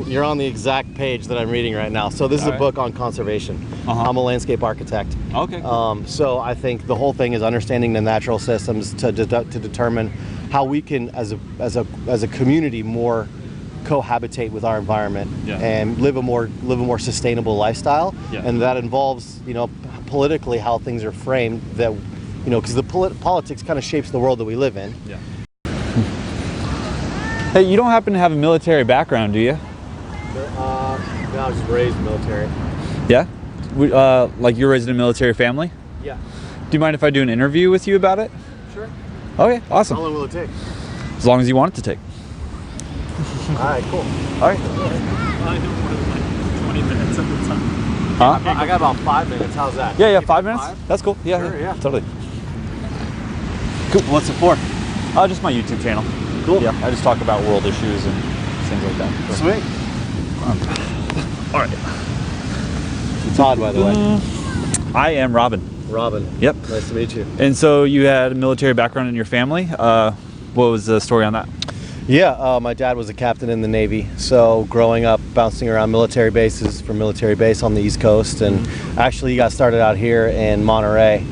you're on the exact page that I'm reading right now. So this is a book on conservation. I'm a landscape architect. Okay. Cool. So I think the whole thing is understanding the natural systems to determine how we can, as a community, more cohabitate with our environment and live a more sustainable lifestyle. And that involves, politically how things are framed. That, because the politics kind of shapes the world that we live in. Yeah. Hey, you don't happen to have a military background, do you? I was raised military. Yeah? Like you're raised in a military family? Yeah. Do you mind if I do an interview with you about it? Sure. Okay, awesome. How long will it take? As long as you want it to take. All right, cool. All right. I know more than like 20 minutes at the time. Huh? I got about 5 minutes. How's that? Yeah, 5 minutes? That's cool. Yeah, Sure, yeah. Totally. Cool. What's it for? Just my YouTube channel. Cool. Yeah, I just talk about world issues and things like that. So. Sweet. All right. Todd, by the way. I am Robin. Robin. Yep. Nice to meet you. And so you had a military background in your family. What was the story on that? Yeah, my dad was a captain in the Navy. So growing up, bouncing around military bases from military base on the East Coast, and actually got started out here in Monterey.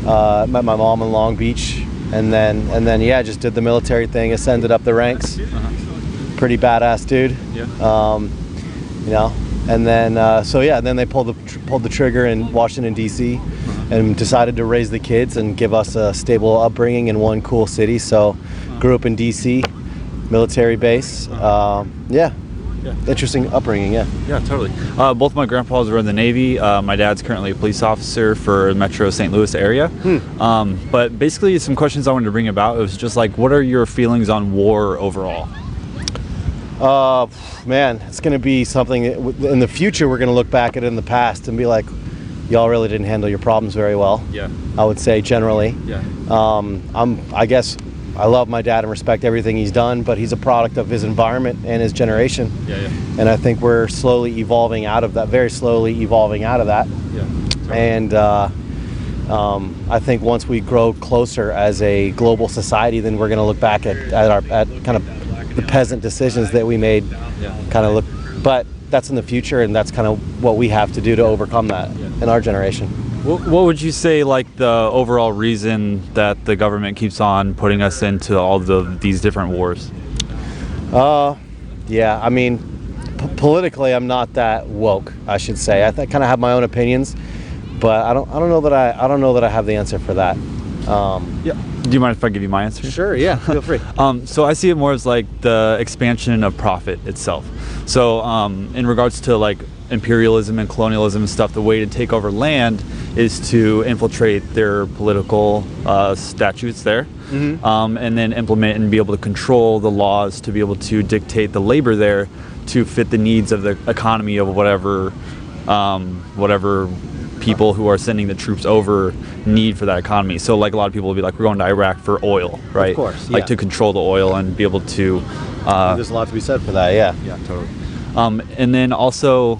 Met my mom in Long Beach, and then yeah, just did the military thing. Ascended up the ranks. Pretty badass dude. Yeah. And then then they pulled the trigger in Washington D.C. and decided to raise the kids and give us a stable upbringing in one cool city. So grew up in D.C. military base. Interesting upbringing. Yeah, totally. Both my grandpas were in the Navy. My dad's currently a police officer for Metro St. Louis area. But basically some questions I wanted to bring about. It was just like, what are your feelings on war overall? Man, it's going to be something in the future. We're going to look back at it in the past and be like, y'all really didn't handle your problems very well. Yeah. I would say generally. Yeah. I guess I love my dad and respect everything he's done, but he's a product of his environment and his generation. Yeah. And I think we're slowly evolving out of that, very slowly evolving out of that. Yeah. And I think once we grow closer as a global society, then we're going to look back at kind of the peasant decisions that we made. But that's in the future, and that's kind of what we have to do to overcome that in our generation. What would you say, like, the overall reason that the government keeps on putting us into all these different wars? Yeah, I mean, politically, I'm not that woke, I should say. I kind of have my own opinions, but I don't know that I have the answer for that. Yeah. Do you mind if I give you my answer? Sure, yeah, feel free. So I see it more as like the expansion of profit itself. So in regards to like imperialism and colonialism and stuff, the way to take over land is to infiltrate their political statutes there, and then implement and be able to control the laws to be able to dictate the labor there to fit the needs of the economy of whatever people who are sending the troops over need for that economy. So like a lot of people will be like, we're going to Iraq for oil, right? Of course, like to control the oil and be able to there's a lot to be said for that. Yeah totally. And then also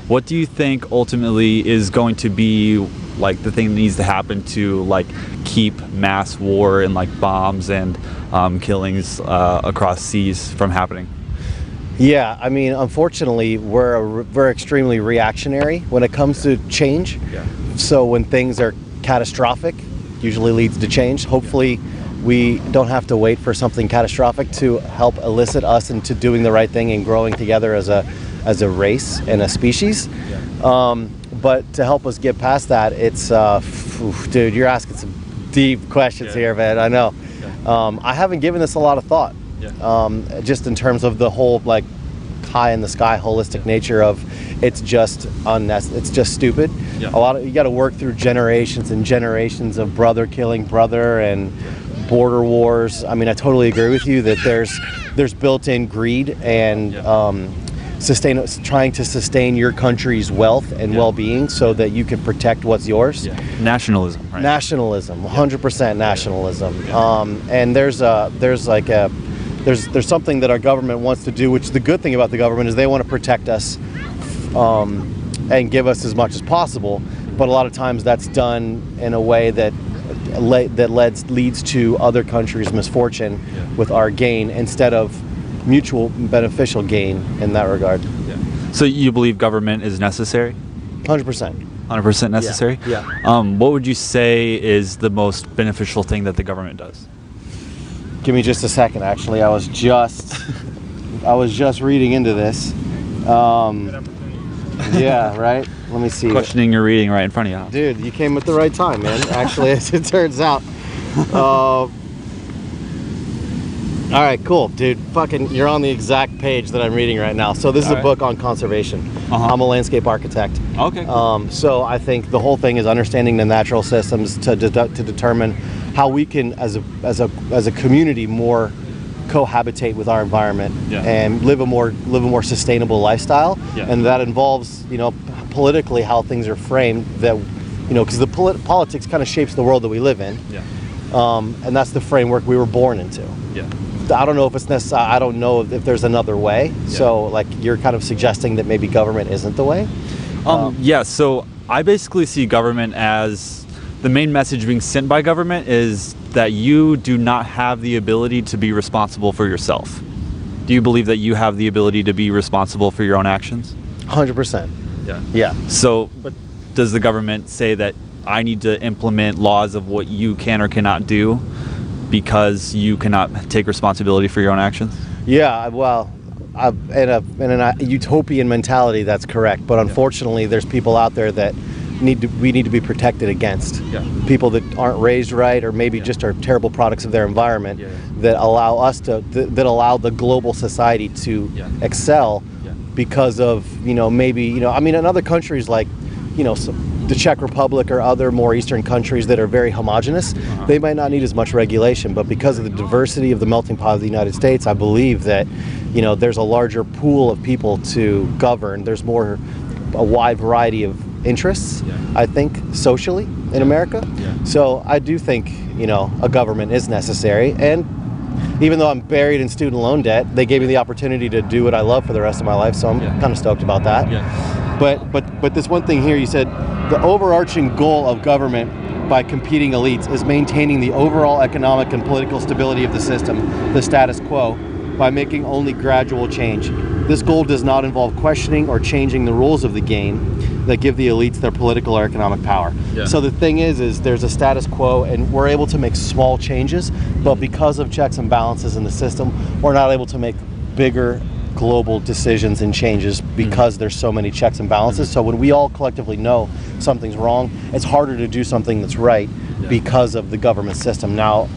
what do you think ultimately is going to be like the thing that needs to happen to like keep mass war and like bombs and killings across seas from happening? Yeah, I mean, unfortunately, we're extremely reactionary when it comes to change. Yeah. So when things are catastrophic, usually leads to change. Hopefully, we don't have to wait for something catastrophic to help elicit us into doing the right thing and growing together as a race and a species. Yeah. But to help us get past that, it's dude, you're asking some deep questions here, man. I know. Yeah. I haven't given this a lot of thought. Yeah. Just in terms of the whole like high in the sky holistic nature of it's just stupid. Yeah. You got to work through generations and generations of brother killing brother and border wars. I mean, I totally agree with you that there's built-in greed and trying to sustain your country's wealth and well-being so that you can protect what's yours. Yeah. Nationalism, right? Nationalism, 100% nationalism. And there's something that our government wants to do, which the good thing about the government is they want to protect us and give us as much as possible. But a lot of times that's done in a way that leads to other countries' misfortune with our gain instead of mutual beneficial gain in that regard. Yeah. So you believe government is necessary? 100%. 100% necessary? Yeah. What would you say is the most beneficial thing that the government does? Give me just a second. Actually, I was just reading into this. Good opportunity. Yeah, right. Let me see. Questioning your reading right in front of you. Huh? Dude, you came at the right time, man. Actually, as it turns out. All right, cool, dude. Fucking, you're on the exact page that I'm reading right now. So this is a book on conservation. I'm a landscape architect. Okay. Cool. So I think the whole thing is understanding the natural systems to determine how we can, as a community, more cohabitate with our environment and live a more sustainable lifestyle. Yeah. And that involves, politically how things are framed. That, because the politics kind of shapes the world that we live in. Yeah. And that's the framework we were born into. Yeah. I don't know if it's necessary. I don't know if there's another way. Yeah. So, like, you're kind of suggesting that maybe government isn't the way. Yeah. So I basically see government as the main message being sent by government is that you do not have the ability to be responsible for yourself. Do you believe that you have the ability to be responsible for your own actions? 100%. Yeah. Yeah. So, but does the government say that I need to implement laws of what you can or cannot do because you cannot take responsibility for your own actions? Yeah, well, in a utopian mentality, that's correct. But unfortunately, there's people out there that we need to be protected against. Yeah. People that aren't raised right, or maybe just are terrible products of their environment, that allow us that allow the global society to excel because of maybe I mean, in other countries like the Czech Republic or other more Eastern countries that are very homogenous, they might not need as much regulation, but because of the diversity of the melting pot of the United States, I believe that there's a larger pool of people to govern. There's a wide variety of interests, I think, socially in America. So I do think a government is necessary, and even though I'm buried in student loan debt, they gave me the opportunity to do what I love for the rest of my life, so I'm kind of stoked about that. But this one thing here, you said the overarching goal of government by competing elites is maintaining the overall economic and political stability of the system, the status quo, by making only gradual change. This goal does not involve questioning or changing the rules of the game that give the elites their political or economic power. So the thing is there's a status quo, and we're able to make small changes, but because of checks and balances in the system, we're not able to make bigger global decisions and changes because there's so many checks and balances. So when we all collectively know something's wrong, it's harder to do something that's right because of the government system. Now,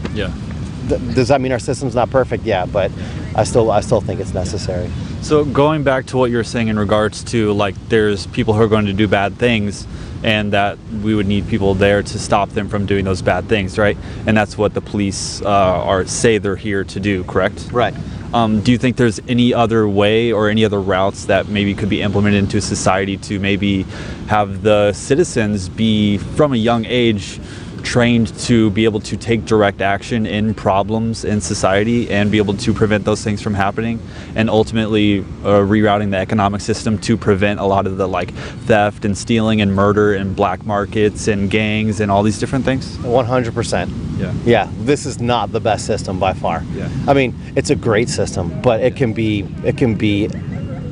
does that mean our system's not perfect? Yeah, but I still think it's necessary. So going back to what you're saying in regards to, like, there's people who are going to do bad things, and that we would need people there to stop them from doing those bad things, right? And that's what the police say they're here to do, correct? Right. Do you think there's any other way or any other routes that maybe could be implemented into society to maybe have the citizens be, from a young age, trained to be able to take direct action in problems in society and be able to prevent those things from happening, and ultimately rerouting the economic system to prevent a lot of the theft and stealing and murder and black markets and gangs and all these different things? 100%. Yeah, this is not the best system by far. I mean, it's a great system, but it can be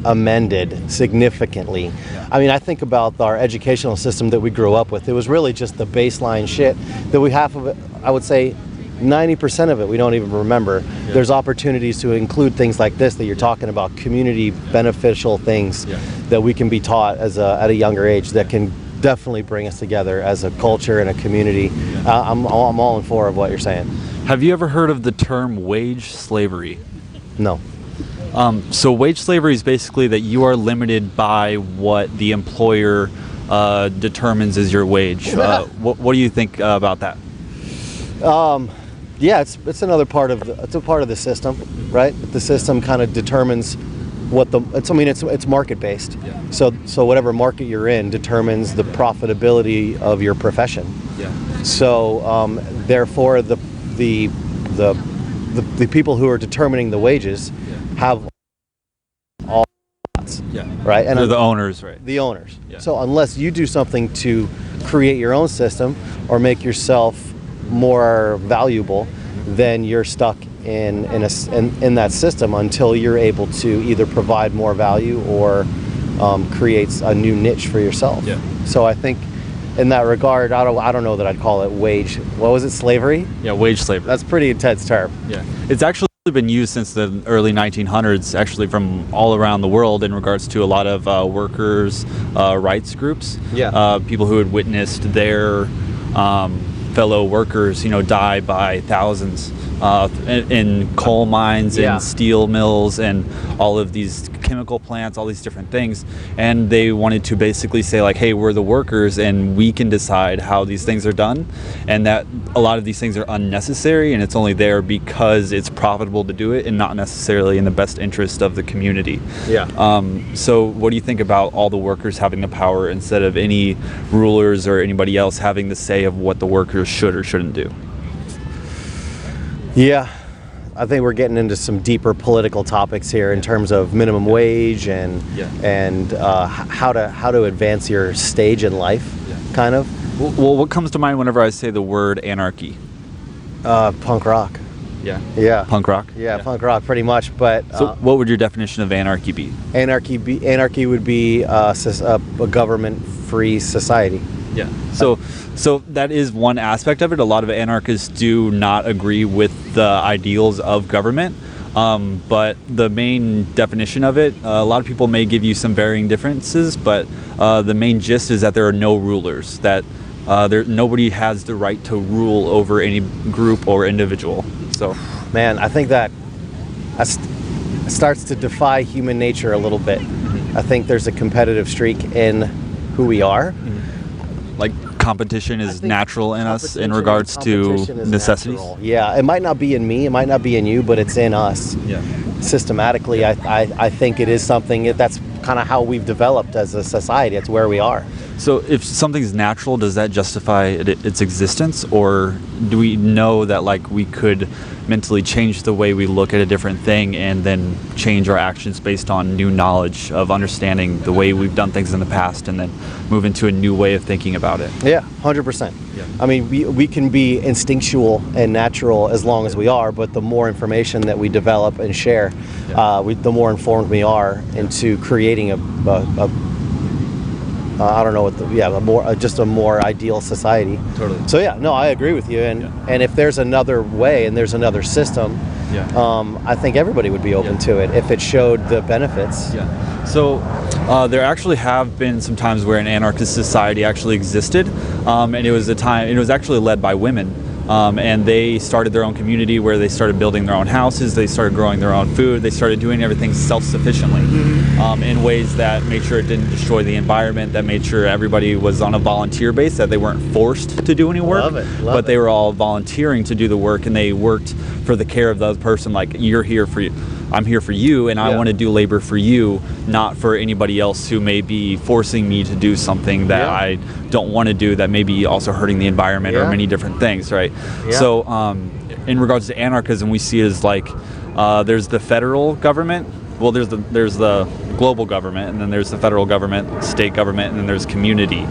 amended significantly. I mean, I think about our educational system that we grew up with. It was really just the baseline shit that we have of it. I would say 90% of it we don't even remember. There's opportunities to include things like this that you're talking about, community beneficial things that we can be taught at a younger age that can definitely bring us together as a culture and a community. I'm all in favor of what you're saying. Have you ever heard of the term wage slavery? No. So wage slavery is basically that you are limited by what the employer determines as your wage. What do you think about that? Yeah, it's another part of the system, right? The system kind of determines it's market based. So whatever market you're in determines the profitability of your profession. So therefore the people who are determining the wages have all right, and they're the owners, right? The owners. So unless you do something to create your own system or make yourself more valuable, then you're stuck in that system until you're able to either provide more value or creates a new niche for yourself. Yeah. So I think in that regard, I don't know that I'd call it wage. What was it? Slavery? Yeah, wage slavery. That's a pretty intense term. Yeah. It's actually been used since the early 1900s, actually, from all around the world in regards to a lot of workers' rights groups. Yeah. People who had witnessed their fellow workers, die by thousands in coal mines and steel mills and all of these chemical plants, all these different things. And they wanted to basically say, like, hey, we're the workers and we can decide how these things are done, and that a lot of these things are unnecessary and it's only there because it's profitable to do it and not necessarily in the best interest of the community. Yeah. So what do you think about all the workers having the power instead of any rulers or anybody else having the say of what the workers should or shouldn't do? Yeah, I think we're getting into some deeper political topics here in terms of minimum wage and how to advance your stage in life, kind of. Well, what comes to mind whenever I say the word anarchy? Punk rock. Yeah. Punk rock. Yeah, punk rock, pretty much. But so, what would your definition of anarchy be? Anarchy would be a government-free society. Yeah. So that is one aspect of it. A lot of anarchists do not agree with the ideals of government. But the main definition of it, a lot of people may give you some varying differences, but the main gist is that there are no rulers, that nobody has the right to rule over any group or individual. So, man, I think that starts to defy human nature a little bit. I think there's a competitive streak in who we are. Like competition is natural in us in regards to necessities. Natural. Yeah, it might not be in me, it might not be in you, but it's in us. Yeah. Systematically, I think it is something that's kind of how we've developed as a society. It's where we are. So if something's natural, does that justify its existence, or do we know that like we could mentally change the way we look at a different thing and then change our actions based on new knowledge of understanding the way we've done things in the past and then move into a new way of thinking about it? Yeah, 100%. Yeah. I mean, we can be instinctual and natural as long as we are, but the more information that we develop and share, the more informed we are into creating a more ideal society. Totally. So yeah, no, I agree with you. And if there's another way and there's another system, I think everybody would be open to it if it showed the benefits. Yeah. So there actually have been some times where an anarchist society actually existed, and it was actually led by women. And they started their own community where they started building their own houses, they started growing their own food, they started doing everything self-sufficiently in ways that made sure it didn't destroy the environment, that made sure everybody was on a volunteer base, that they weren't forced to do any work, but they were all volunteering to do the work, and they worked for the care of the other person, like, you're here for you. I'm here for you, and I want to do labor for you, not for anybody else who may be forcing me to do something that I don't want to do, that may be also hurting the environment or many different things, right? Yeah. So in regards to anarchism, we see it as like there's the federal government, well, there's the global government, and then there's the federal government, state government, and then there's community.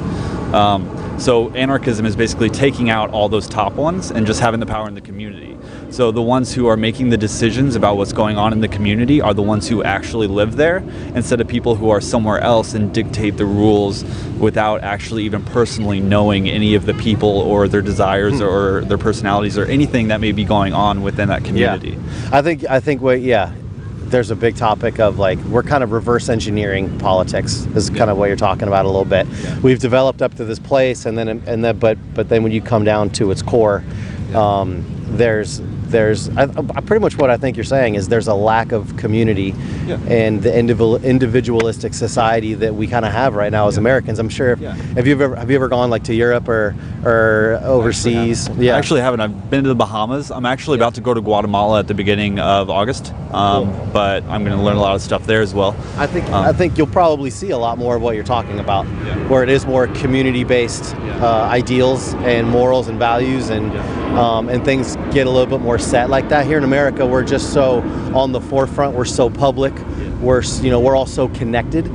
So anarchism is basically taking out all those top ones and just having the power in the community. So the ones who are making the decisions about what's going on in the community are the ones who actually live there, instead of people who are somewhere else and dictate the rules without actually even personally knowing any of the people or their desires or their personalities or anything that may be going on within that community. Yeah. I think there's a big topic of like we're kind of reverse engineering politics is kind of what you're talking about a little bit. Yeah. We've developed up to this place, but then when you come down to its core, there's pretty much what I think you're saying is there's a lack of community and the individualistic society that we kind of have right now as Americans. I'm sure have you ever gone like to Europe or overseas? I actually haven't. I've been to the Bahamas. I'm actually about to go to Guatemala at the beginning of August, but I'm going to learn a lot of stuff there as well. I think you'll probably see a lot more of what you're talking about, where it is more community-based ideals and morals and values and things get a little bit more set like that. Here in America, we're just so on the forefront. We're so public. we're all so connected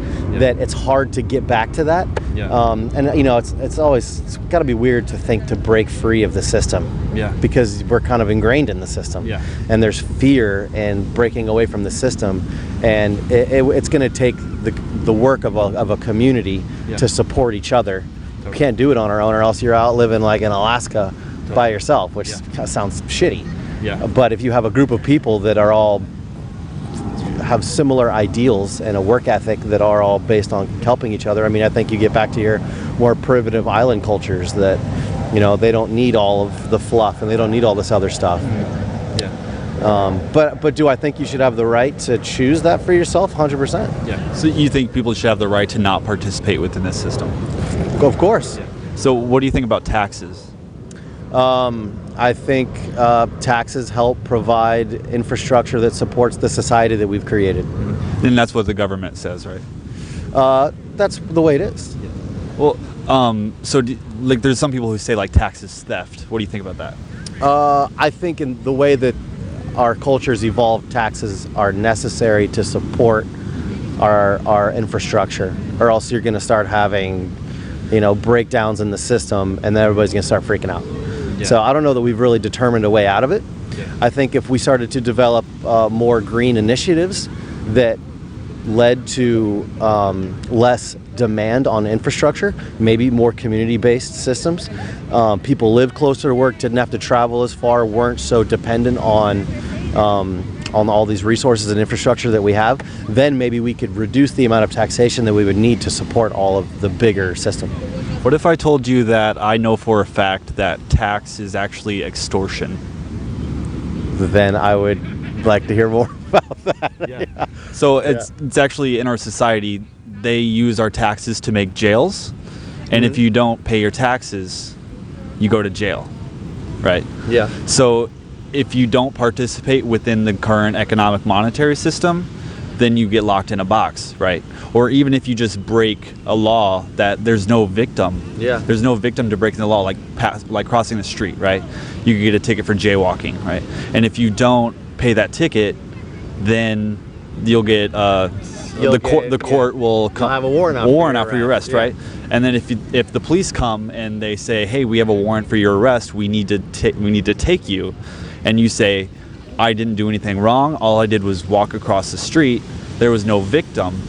that it's hard to get back to that. And it's got to be weird to think to break free of the system. Because we're kind of ingrained in the system. And there's fear in breaking away from the system, and it's going to take the work of a community to support each other. We can't do it on our own, or else you're out living like in Alaska by yourself, which sounds shitty. But if you have a group of people that are all have similar ideals and a work ethic that are all based on helping each other, I mean, I think you get back to your more primitive island cultures that, they don't need all of the fluff and they don't need all this other stuff. But do I think you should have the right to choose that for yourself? 100%. So you think people should have the right to not participate within this system? Of course. So what do you think about taxes? I think taxes help provide infrastructure that supports the society that we've created. And that's what the government says, right? That's the way it is. Well, there's some people who say like tax is theft. What do you think about that? I think in the way that our culture's evolved, taxes are necessary to support our infrastructure, or else you're going to start having, breakdowns in the system, and then everybody's going to start freaking out. So I don't know that we've really determined a way out of it. I think if we started to develop more green initiatives that led to less demand on infrastructure, maybe more community-based systems, people lived closer to work, didn't have to travel as far, weren't so dependent on all these resources and infrastructure that we have, then maybe we could reduce the amount of taxation that we would need to support all of the bigger system. What if I told you that I know for a fact that tax is actually extortion? Then I would like to hear more about that. So it's actually in our society, they use our taxes to make jails, and if you don't pay your taxes, you go to jail, right? So if you don't participate within the current economic monetary system, then you get locked in a box, right? Or even if you just break a law that there's no victim. There's no victim to breaking the law, like crossing the street, right? You could get a ticket for jaywalking, right? And if you don't pay that ticket, then you'll get the court will have a warrant out for your arrest, right? And then if the police come and they say, hey, we have a warrant for your arrest, we need to take you, and you say, I didn't do anything wrong, all I did was walk across the street, there was no victim,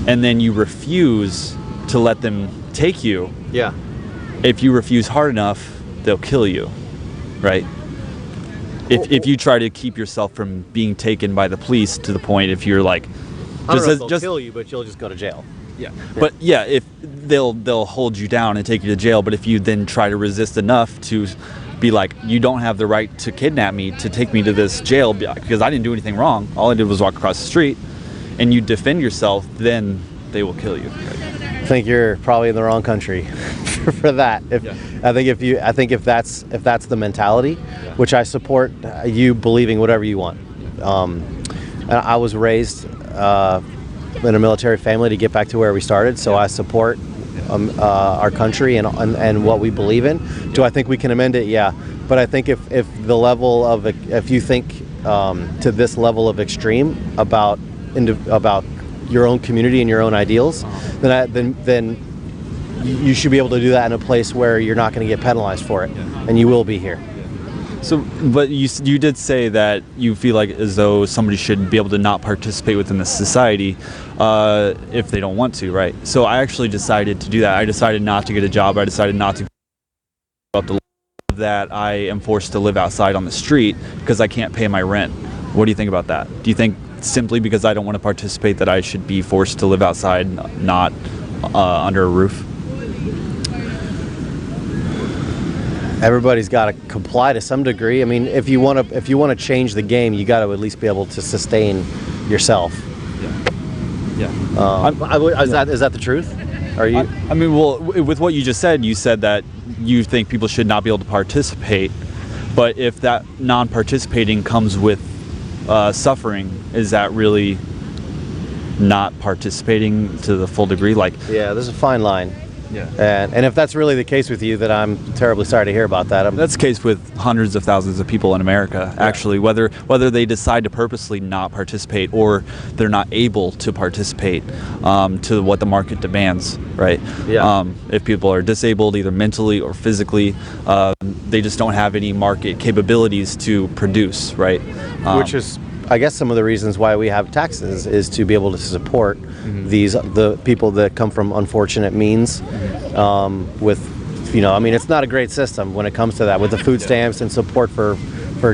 and then you refuse to let them take you, if you refuse hard enough, they'll kill you, right? If you try to keep yourself from being taken by the police to the point, if you're like, I don't know if they'll kill you, but you'll just go to jail. But if they'll hold you down and take you to jail, but if you then try to resist enough to be like, you don't have the right to kidnap me, to take me to this jail because I didn't do anything wrong, all I did was walk across the street, and you defend yourself, then they will kill you. I think you're probably in the wrong country for that. I think if that's the mentality, which I support, you believing whatever you want. I was raised in a military family to get back to where we started, so I support our country and what we believe in. Do I think we can amend it? Yeah, but I think if you think to this level of extreme about your own community and your own ideals, then you should be able to do that in a place where you're not going to get penalized for it, and you will be here. So, but you did say that you feel like as though somebody should be able to not participate within the society if they don't want to, right? So I actually decided to do that. I decided not to get a job. I decided not to up the that I am forced to live outside on the street because I can't pay my rent. What do you think about that? Do you think simply because I don't want to participate that I should be forced to live outside, not under a roof? Everybody's got to comply to some degree. I mean, if you want to change the game, you got to at least be able to sustain yourself. Is that the truth? Are you? I mean, well, with what you just said, you said that you think people should not be able to participate, but if that non-participating comes with suffering, is that really not participating to the full degree? Like, yeah, there's a fine line. Yeah. And if that's really the case with you, then I'm terribly sorry to hear about that. That's the case with hundreds of thousands of people in America, actually, whether they decide to purposely not participate or they're not able to participate to what the market demands, right? Yeah. If people are disabled either mentally or physically, they just don't have any market capabilities to produce, right? Which is, I guess, some of the reasons why we have taxes is to be able to support the people that come from unfortunate means. With, I mean, it's not a great system when it comes to that with the food stamps and support for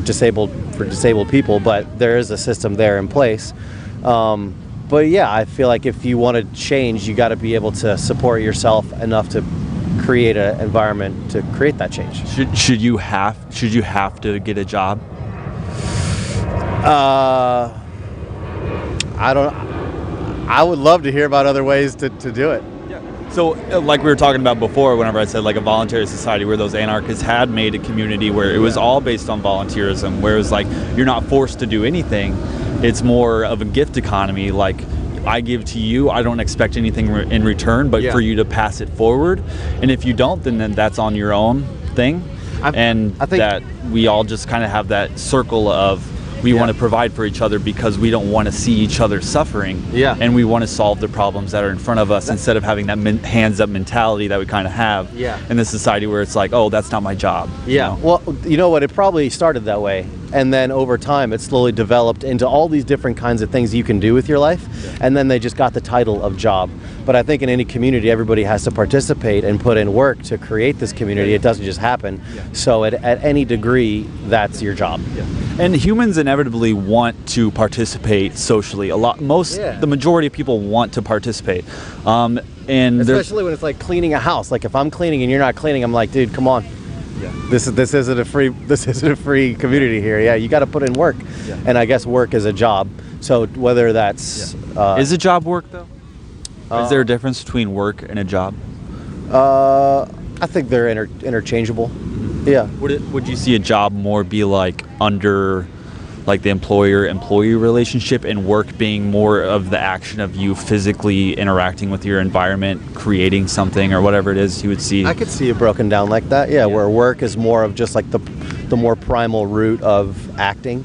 disabled people, but there is a system there in place. But yeah, I feel like if you want to change, you got to be able to support yourself enough to create an environment to create that change. Should you have to get a job? I would love to hear about other ways to do it. So, like we were talking about before, whenever I said like a voluntary society where those anarchists had made a community where it was all based on volunteerism, where it was like you're not forced to do anything. It's more of a gift economy. Like I give to you, I don't expect anything in return, but for you to pass it forward. And if you don't, then that's on your own thing. I think that we all just kind of have that circle of we want to provide for each other because we don't want to see each other suffering. Yeah. And we want to solve the problems that are in front of us instead of having that hands up mentality that we kind of have in this society where it's like, oh, that's not my job. Yeah. Well, you know what? It probably started that way. And then over time, it slowly developed into all these different kinds of things you can do with your life. And then they just got the title of job. But I think in any community, everybody has to participate and put in work to create this community. It doesn't just happen. So at any degree, that's your job. And humans inevitably want to participate socially. The majority of people want to participate. And especially when it's like cleaning a house. Like if I'm cleaning and you're not cleaning, I'm like, dude, come on. This isn't a free community here. Yeah, you got to put in work. And I guess work is a job. So whether that's is a job work though? Is there a difference between work and a job? I think they're interchangeable. Yeah. Would you see a job more be like under like the employer-employee relationship, and work being more of the action of you physically interacting with your environment, creating something or whatever it is you would see? I could see it broken down like that. Yeah, where work is more of just like the more primal root of acting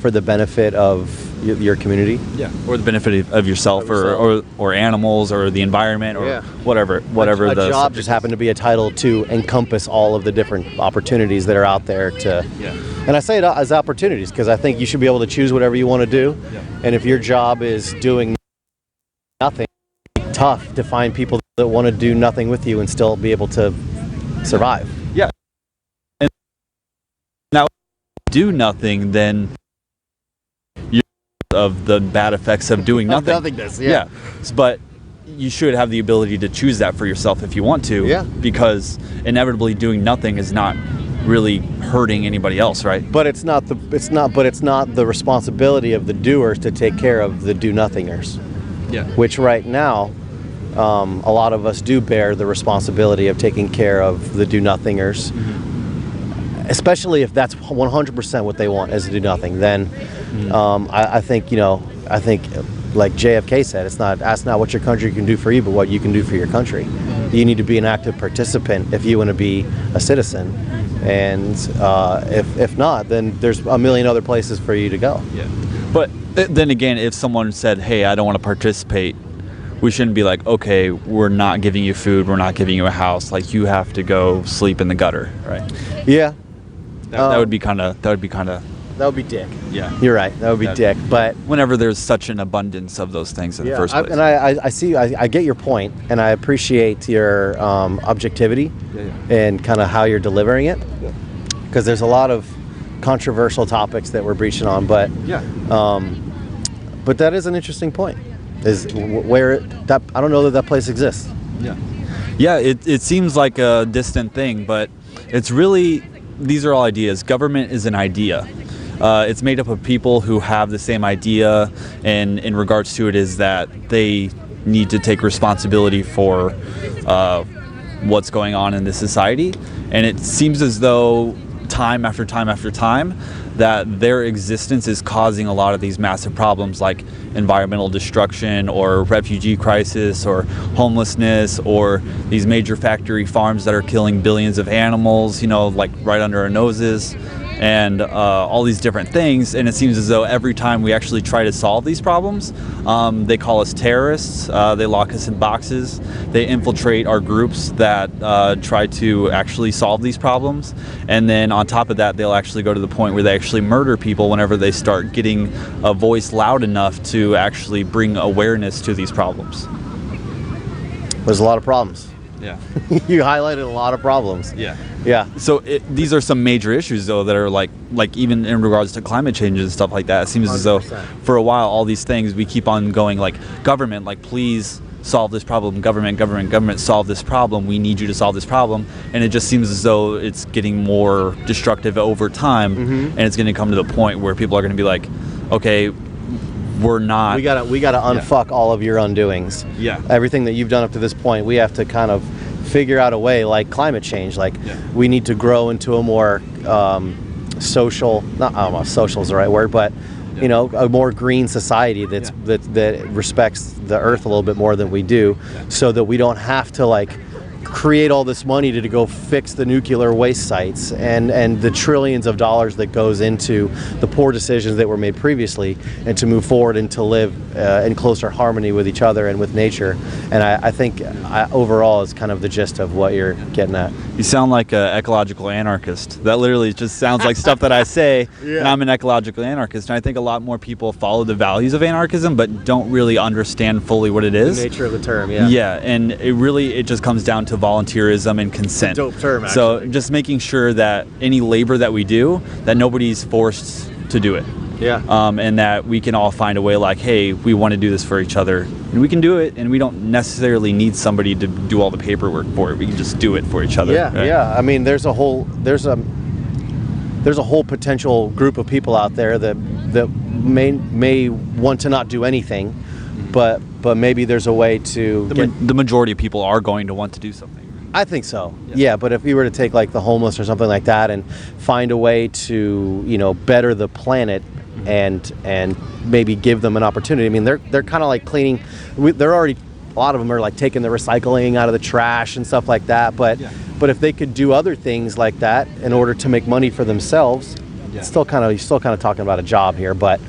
for the benefit of your community. Or the benefit of yourself or animals or the environment or whatever a job just happened to be a title to encompass all of the different opportunities that are out there and I say it as opportunities because I think you should be able to choose whatever you want to do. And if your job is doing nothing, it's tough to find people that want to do nothing with you and still be able to survive. And now do nothing, then of the bad effects of doing nothing. Nothingness, but you should have the ability to choose that for yourself if you want to, because inevitably doing nothing is not really hurting anybody else, right? But it's not the responsibility of the doers to take care of the do-nothingers. Which right now, a lot of us do bear the responsibility of taking care of the do-nothingers. Especially if that's 100% what they want is to do nothing, then I think like JFK said, ask not what your country can do for you, but what you can do for your country. You need to be an active participant if you want to be a citizen, and if not, then there's a million other places for you to go. But then again, if someone said, hey, I don't want to participate, we shouldn't be like, okay, we're not giving you food, we're not giving you a house, like you have to go sleep in the gutter, right? That would be kind of that would be dick. You're right. That would be dick. But whenever there's such an abundance of those things in the first place. I get your point, and I appreciate your objectivity and kind of how you're delivering it. Because there's a lot of controversial topics that we're breaching on, but that is an interesting point. Is where that I don't know that place exists. It seems like a distant thing, but it's really. These are all ideas. Government is an idea. It's made up of people who have the same idea, and in regards to it is that they need to take responsibility for what's going on in this society. And it seems as though time after time after time that their existence is causing a lot of these massive problems like environmental destruction or refugee crisis or homelessness or these major factory farms that are killing billions of animals, like right under our noses, and all these different things. And it seems as though every time we actually try to solve these problems, they call us terrorists, they lock us in boxes, they infiltrate our groups that try to actually solve these problems, and then on top of that they'll actually go to the point where they actually murder people whenever they start getting a voice loud enough to actually bring awareness to these problems. There's a lot of problems. Yeah. You highlighted a lot of problems. Yeah. Yeah. So these are some major issues, though, that are like even in regards to climate change and stuff like that. It seems as though 100%. for a while, all these things, we keep on going like, government, like, please solve this problem. Government, solve this problem. We need you to solve this problem. And it just seems as though it's getting more destructive over time. And it's going to come to the point where people are going to be like, okay, we're not. We gotta unfuck all of your undoings. Yeah. Everything that you've done up to this point, we have to kind of figure out a way, like climate change. Like we need to grow into a more social. Not I don't know if social is the right word, but a more green society that respects the earth a little bit more than we do, so that we don't have to like create all this money to go fix the nuclear waste sites and the trillions of dollars that goes into the poor decisions that were made previously, and to move forward and to live in closer harmony with each other and with nature. And I think overall is kind of the gist of what you're getting at. You sound like an ecological anarchist. That literally just sounds like stuff that I say, and I'm an ecological anarchist. And I think a lot more people follow the values of anarchism, but don't really understand fully what it is. The nature of the term, yeah. Yeah, and it just comes down to volunteerism and consent. Dope term, actually. So just making sure that any labor that we do, that nobody's forced to do it. Yeah. And that we can all find a way like, hey, we want to do this for each other. And we can do it, and we don't necessarily need somebody to do all the paperwork for it. We can just do it for each other. Yeah, right? yeah. I mean, there's a whole potential group of people out there that may want to not do anything, but maybe there's a way to the majority of people are going to want to do something. I think so. Yeah, but if we were to take like the homeless or something like that and find a way to, better the planet and maybe give them an opportunity. I mean, they're kind of like cleaning. They're already, a lot of them are like taking the recycling out of the trash and stuff like that. But if they could do other things like that in order to make money for themselves, you're still kind of talking about a job here. But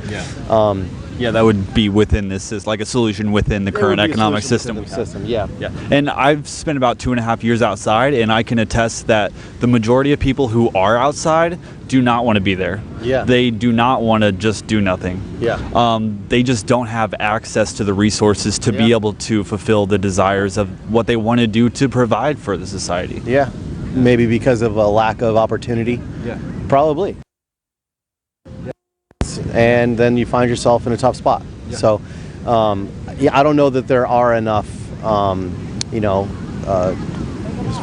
yeah, that would be within this, like a solution within the current economic system. Yeah. And I've spent about 2.5 years outside, and I can attest that the majority of people who are outside do not want to be there. Yeah. They do not want to just do nothing. Yeah. They just don't have access to the resources to be able to fulfill the desires of what they want to do to provide for the society. Yeah. Maybe because of a lack of opportunity. Yeah. Probably. And then you find yourself in a tough spot. Yeah. So, I don't know that there are enough,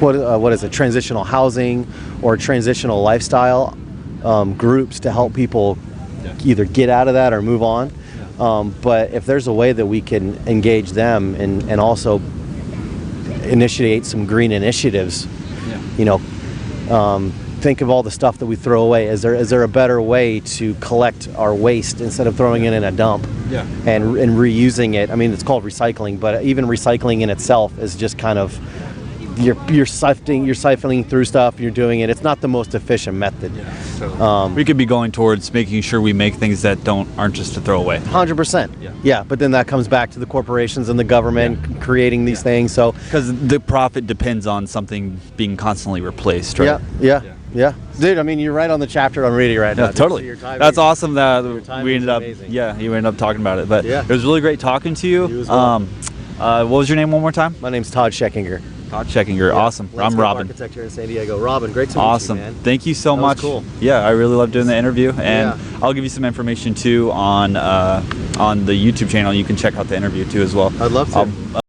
what is it, transitional housing or transitional lifestyle groups to help people either get out of that or move on. But if there's a way that we can engage them and also initiate some green initiatives, think of all the stuff that we throw away. Is there a better way to collect our waste instead of throwing it in a dump and reusing it? I mean, it's called recycling, but even recycling in itself is just kind of you're siphoning through stuff. You're doing it. It's not the most efficient method. We could be going towards making sure we make things that aren't just to throw away. 100%. Yeah, but then that comes back to the corporations and the government creating these things. So because the profit depends on something being constantly replaced, right? Yeah, dude. I mean, you're right on the chapter I'm reading right now. Yeah, totally. That's awesome that we ended up. Amazing. Yeah, you ended up talking about it, but it was really great talking to you. You as well. What was your name one more time? My name's Todd Scheckinger. Todd Scheckinger, awesome. I'm Robin. Architect here in San Diego. Robin, great to meet Awesome. you, man. Thank you so much. That was cool. Yeah, I really loved doing the interview, and I'll give you some information too on the YouTube channel. You can check out the interview too as well. I'd love to.